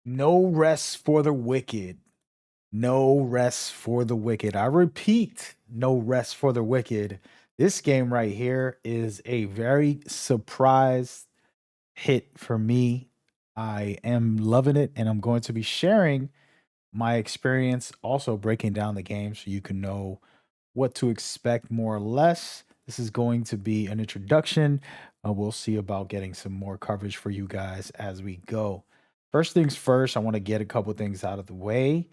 No rest for the wicked. No rest for the wicked. I repeat, no rest for the wicked. This game right here is a very surprise hit for me. I am loving it, and I'm going to be sharing my experience, also breaking down the game so you can know what to expect more or less. This is going to be an introduction. We'll see about getting some more coverage for you guys as we go. First things first, I want to get a couple things out of the way.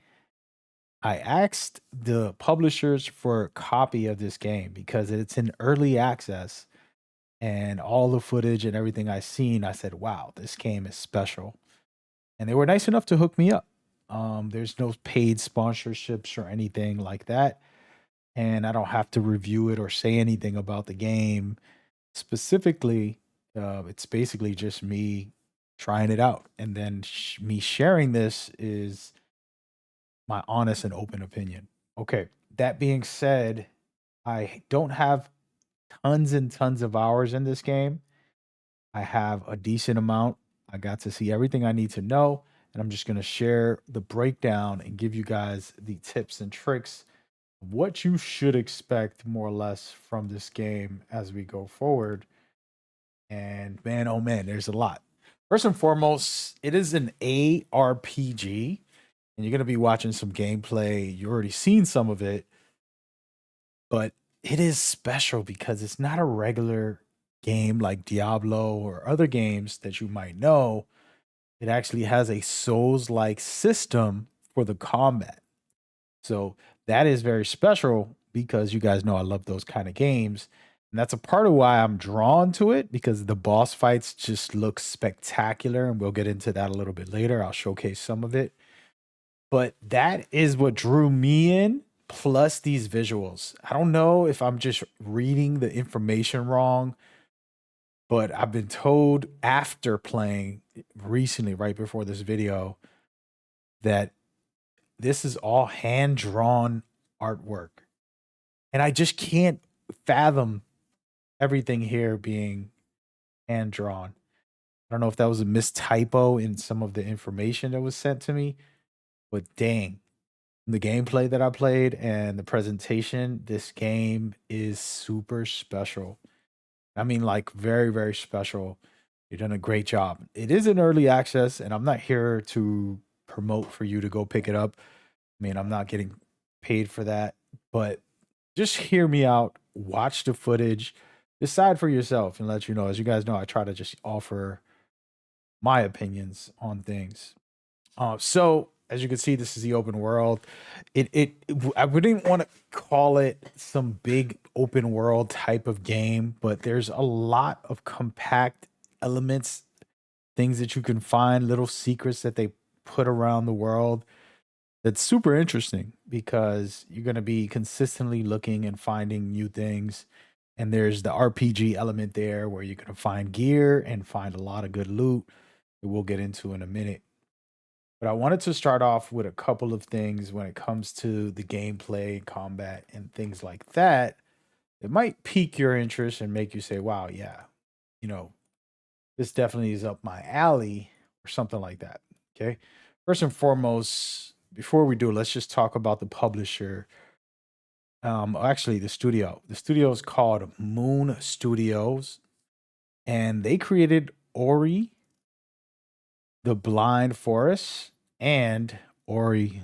I asked the publishers for a copy of this game because it's in early access, and all the footage and everything I seen, I said, "Wow, this game is special." And they were nice enough to hook me up. There's no paid sponsorships or anything like that, and I don't have to review it or say anything about the game specifically. It's basically just me trying it out, and then me sharing this is my honest and open opinion. Okay, that being said, I don't have tons and tons of hours in this game. I have a decent amount. I got to see everything I need to know, and I'm just going to share the breakdown and give you guys the tips and tricks of what you should expect more or less from this game as we go forward. And man, oh man, there's a lot. First and foremost, it is an ARPG, and you're going to be watching some gameplay. You already seen some of it, but it is special because it's not a regular game like Diablo or other games that you might know. It actually has a Souls like system for the combat. So that is very special because you guys know I love those kind of games. And that's a part of why I'm drawn to it because the boss fights just look spectacular. And we'll get into that a little bit later. I'll showcase some of it. But that is what drew me in, plus these visuals. I don't know if I'm just reading the information wrong, but I've been told after playing recently, right before this video, that this is all hand drawn artwork. And I just can't fathom everything here being hand drawn. I don't know if that was a mistypo in some of the information that was sent to me, but dang, the gameplay that I played and the presentation, this game is super special. I mean, like very, very special. You've done a great job. It is in early access, and I'm not here to promote for you to go pick it up. I mean, I'm not getting paid for that, but just hear me out. Watch the footage, decide for yourself, and let you know. As you guys know, I try to just offer my opinions on things. So as you can see, this is the open world. I wouldn't want to call it some big open world type of game, but there's a lot of compact elements, things that you can find, little secrets that they put around the world. That's super interesting because you're going to be consistently looking and finding new things. And there's the RPG element there where you're going to find gear and find a lot of good loot that we'll get into in a minute. But I wanted to start off with a couple of things when it comes to the gameplay, combat, and things like that. It might pique your interest and make you say, wow, yeah, you know, this definitely is up my alley or something like that. Okay. First and foremost, before we do, let's just talk about the publisher. Actually, the studio. The studio is called Moon Studios, and they created Ori, the Blind Forest, and Ori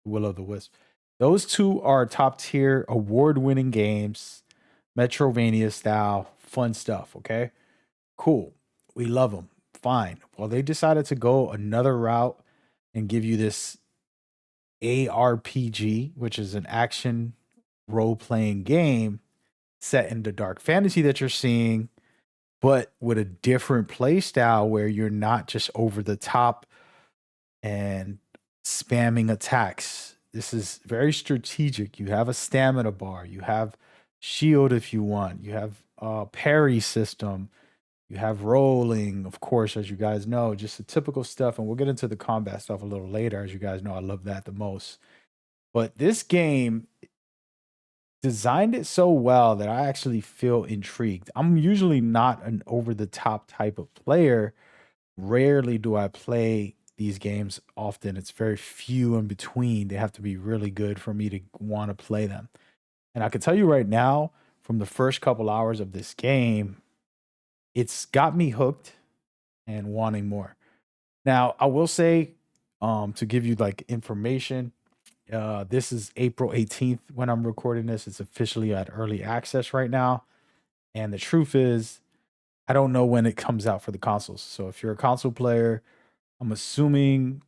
Will o' the Wisp. Those two are top tier, award winning games, Metrovania style, fun stuff. Okay, cool. We love them. Fine. Well, they decided to go another route and give you this ARPG, which is an action role playing game set in the dark fantasy that you're seeing, but with a different play style where you're not just over the top and spamming attacks. This is very strategic. You have a stamina bar, you have shield if you want, you have a parry system, you have rolling, of course, as you guys know, just the typical stuff. And we'll get into the combat stuff a little later. As you guys know, I love that the most. But this game designed it so well that I actually feel intrigued. I'm usually not an over the top type of player. Rarely do I play these games often. It's very few in between. They have to be really good for me to want to play them. And I can tell you right now, from the first couple hours of this game, it's got me hooked and wanting more. Now, I will say, to give you like information, this is April 18th when I'm recording this. It's officially at early access right now. And the truth is, I don't know when it comes out for the consoles. So if you're a console player, I'm assuming,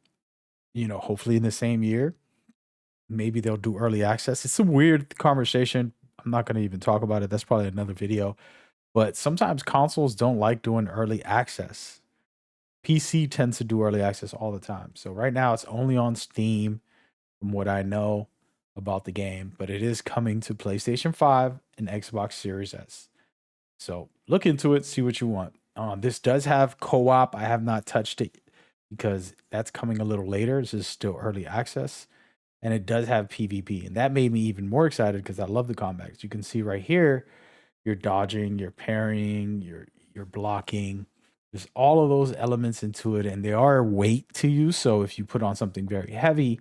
hopefully in the same year, maybe they'll do early access. It's a weird conversation. I'm not going to even talk about it. That's probably another video. But sometimes consoles don't like doing early access. PC tends to do early access all the time. So right now it's only on Steam from what I know about the game, but it is coming to PlayStation 5 and Xbox Series S. So look into it, see what you want. This does have co-op. I have not touched it because that's coming a little later. This is still early access. And it does have PvP. And that made me even more excited because I love the combat. As you can see right here, you're dodging, you're parrying, you're blocking. There's all of those elements into it, and they are weight to you. So if you put on something very heavy,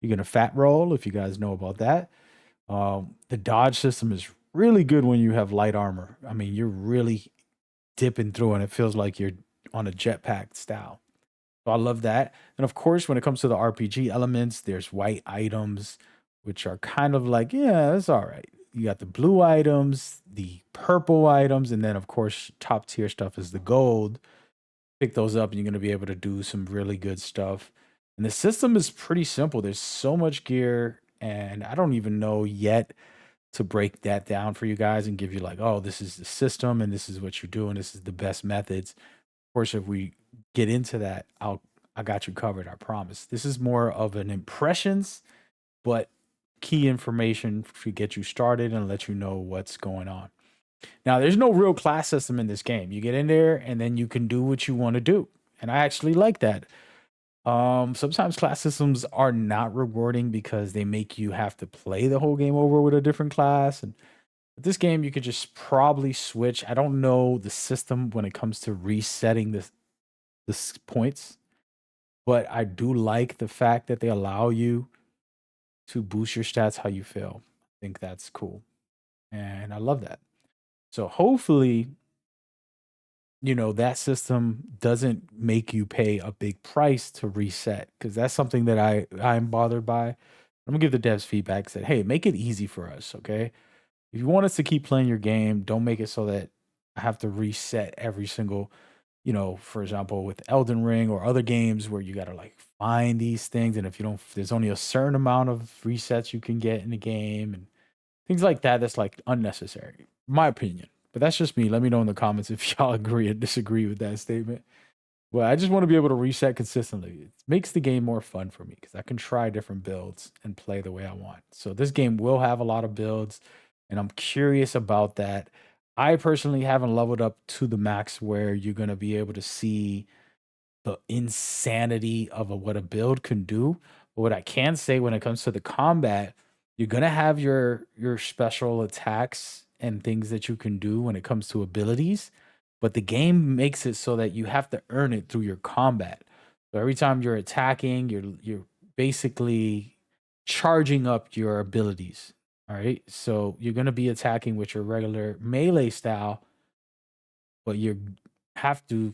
you're gonna fat roll. If you guys know about that, the dodge system is really good when you have light armor. I mean, you're really dipping through, and it feels like you're on a jetpack style. So I love that. And of course, when it comes to the RPG elements, there's white items, which are kind of like, yeah, it's all right. You got the blue items, the purple items, and then of course, top tier stuff is the gold. Pick those up, and you're going to be able to do some really good stuff. And the system is pretty simple. There's so much gear, and I don't even know yet to break that down for you guys and give you like, oh, this is the system, and this is what you're doing. This is the best methods. Of course, if we get into that, I got you covered. I promise. This is more of an impressions, but key information to get you started and let you know what's going on. Now, there's no real class system in this game. You get in there and then you can do what you want to do. And I actually like that. Sometimes class systems are not rewarding because they make you have to play the whole game over with a different class. And with this game, you could just probably switch. I don't know the system when it comes to resetting the points, but I do like the fact that they allow you to boost your stats how you feel. I think that's cool. And I love that. So hopefully, that system doesn't make you pay a big price to reset because that's something that I'm bothered by. I'm gonna give the devs feedback. Said, hey, make it easy for us, okay? If you want us to keep playing your game, don't make it so that I have to reset every single, for example, with Elden Ring or other games where you gotta like find these things, and if you don't, there's only a certain amount of resets you can get in the game and things like that. That's like unnecessary, my opinion. But that's just me. Let me know in the comments if y'all agree or disagree with that statement. Well, I just want to be able to reset consistently. It makes the game more fun for me because I can try different builds and play the way I want. So this game will have a lot of builds, and I'm curious about that. I personally haven't leveled up to the max where you're going to be able to see the insanity of what a build can do. But what I can say when it comes to the combat, you're gonna have your special attacks and things that you can do when it comes to abilities, but the game makes it so that you have to earn it through your combat. So every time you're attacking, you're basically charging up your abilities. All right. So you're gonna be attacking with your regular melee style, but you have to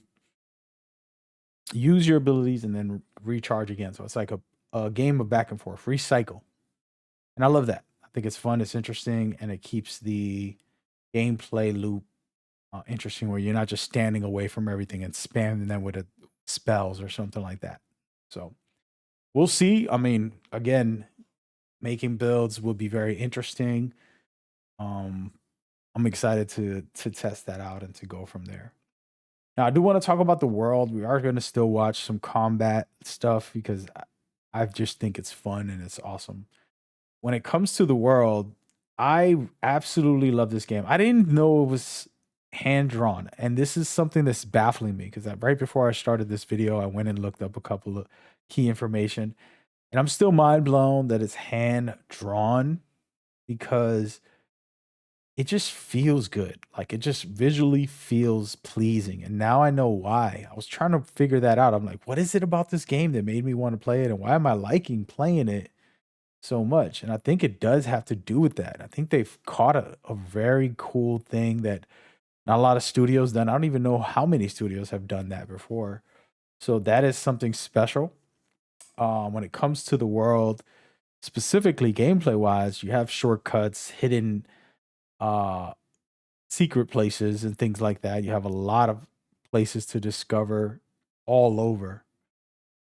use your abilities and then recharge again. So it's like a game of back and forth, recycle. And I love that. I think it's fun, it's interesting, and it keeps the gameplay loop interesting where you're not just standing away from everything and spamming them with spells or something like that. So we'll see. I mean, again, making builds will be very interesting. Um, I'm excited to test that out and to go from there. Now, I do want to talk about the world. We are going to still watch some combat stuff because I just think it's fun and it's awesome. When it comes to the world, I absolutely love this game. I didn't know it was hand drawn, and this is something that's baffling me because right before I started this video, I went and looked up a couple of key information, and I'm still mind blown that it's hand drawn because it just feels good. Like, it just visually feels pleasing, and now I know why. I was trying to figure that out. I'm like, "What is it about this game that made me wanna play it, and why am I liking playing it so much?" And I think it does have to do with that. I think they've caught a very cool thing that not a lot of studios done. I don't even know how many studios have done that before. So that is something special. When it comes to the world, specifically gameplay wise, you have shortcuts, hidden uh, secret places, and things like that. You have a lot of places to discover all over.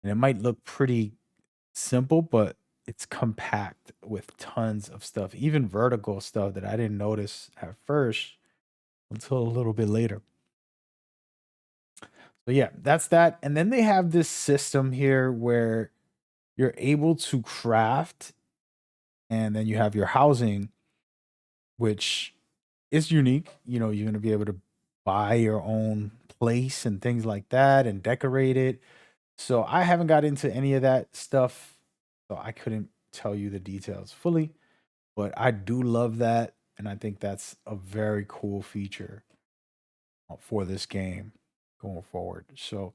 And it might look pretty simple, but it's compact with tons of stuff, even vertical stuff that I didn't notice at first until a little bit later. So yeah, that's that. And then they have this system here where you're able to craft, and then you have your housing, which is unique. You know, you're going to be able to buy your own place and things like that and decorate it. So I haven't got into any of that stuff, so I couldn't tell you the details fully, but I do love that, and I think that's a very cool feature for this game going forward. So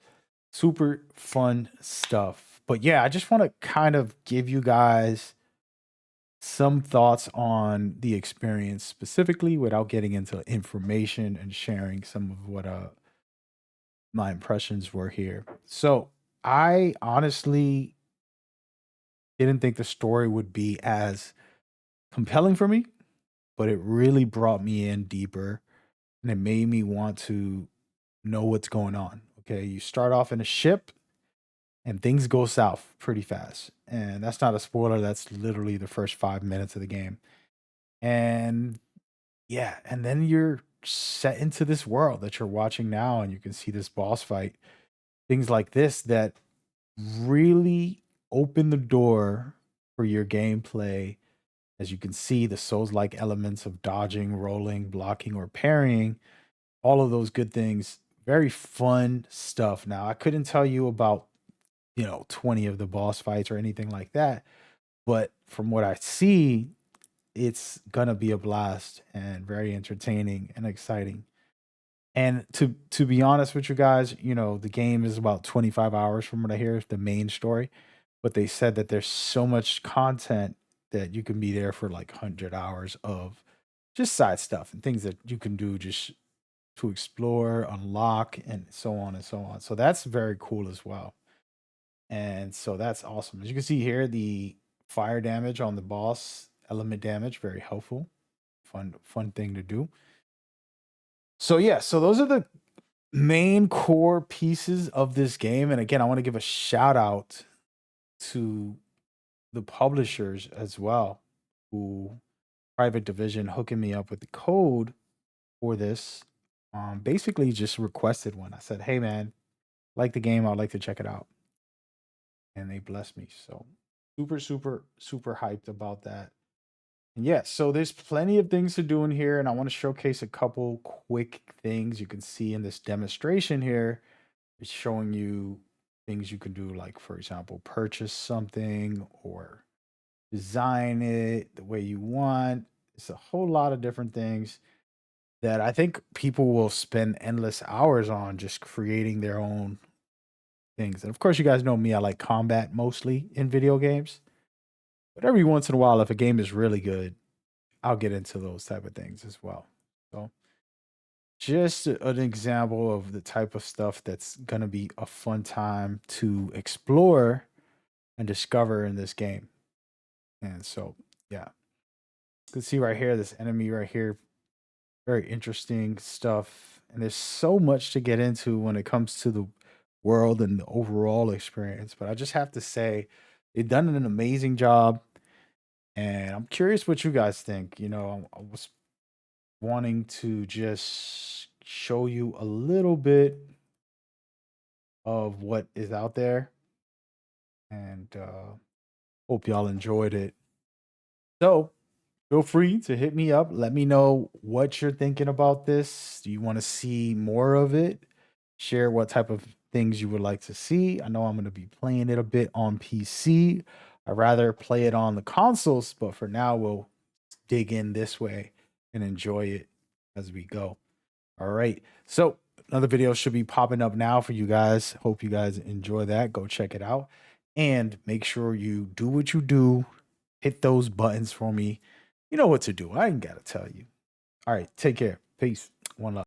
super fun stuff. But yeah, I just want to kind of give you guys some thoughts on the experience specifically without getting into information and sharing some of what my impressions were here. So, I honestly didn't think the story would be as compelling for me, but it really brought me in deeper and it made me want to know what's going on. Okay, you start off in a ship and things go south pretty fast. And that's not a spoiler, that's literally the first 5 minutes of the game. And yeah, and then you're set into this world that you're watching now, and you can see this boss fight, things like this that really open the door for your gameplay. As you can see, the Souls like elements of dodging, rolling, blocking, or parrying, all of those good things. Very fun stuff. Now, I couldn't tell you about, 20 of the boss fights or anything like that, but from what I see, it's gonna be a blast and very entertaining and exciting. And to be honest with you guys, the game is about 25 hours from what I hear, the main story. But they said that there's so much content that you can be there for like 100 hours of just side stuff and things that you can do just to explore, unlock, and so on and so on. So that's very cool as well. And so that's awesome. As you can see here, the fire damage on the boss, element damage, very helpful. Fun thing to do. So yeah, so those are the main core pieces of this game. And again, I want to give a shout out to the publishers as well, who private division hooking me up with the code for this. Basically just requested one. I said, "Hey man, like the game, I'd like to check it out." And they blessed me. So super, super, super hyped about that. And yeah, so there's plenty of things to do in here, and I want to showcase a couple quick things you can see in this demonstration here. It's showing you things you can do, like for example, purchase something or design it the way you want. It's a whole lot of different things that I think people will spend endless hours on just creating their own things. And of course, you guys know me, I like combat mostly in video games. But every once in a while, if a game is really good, I'll get into those type of things as well. So just an example of the type of stuff that's going to be a fun time to explore and discover in this game. And so, yeah, you can see right here, this enemy right here, very interesting stuff. And there's so much to get into when it comes to the world and the overall experience. But I just have to say, they've done an amazing job. And I'm curious what you guys think. I was wanting to just show you a little bit of what is out there, and hope y'all enjoyed it. So feel free to hit me up. Let me know what you're thinking about this. Do you want to see more of it? Share what type of things you would like to see. I know I'm going to be playing it a bit on PC. I'd rather play it on the consoles, but for now, we'll dig in this way. and enjoy it as we go. All right. So another video should be popping up now for you guys. Hope you guys enjoy that. Go check it out. And make sure you do what you do. Hit those buttons for me. You know what to do. I ain't got to tell you. All right. Take care. Peace. One love.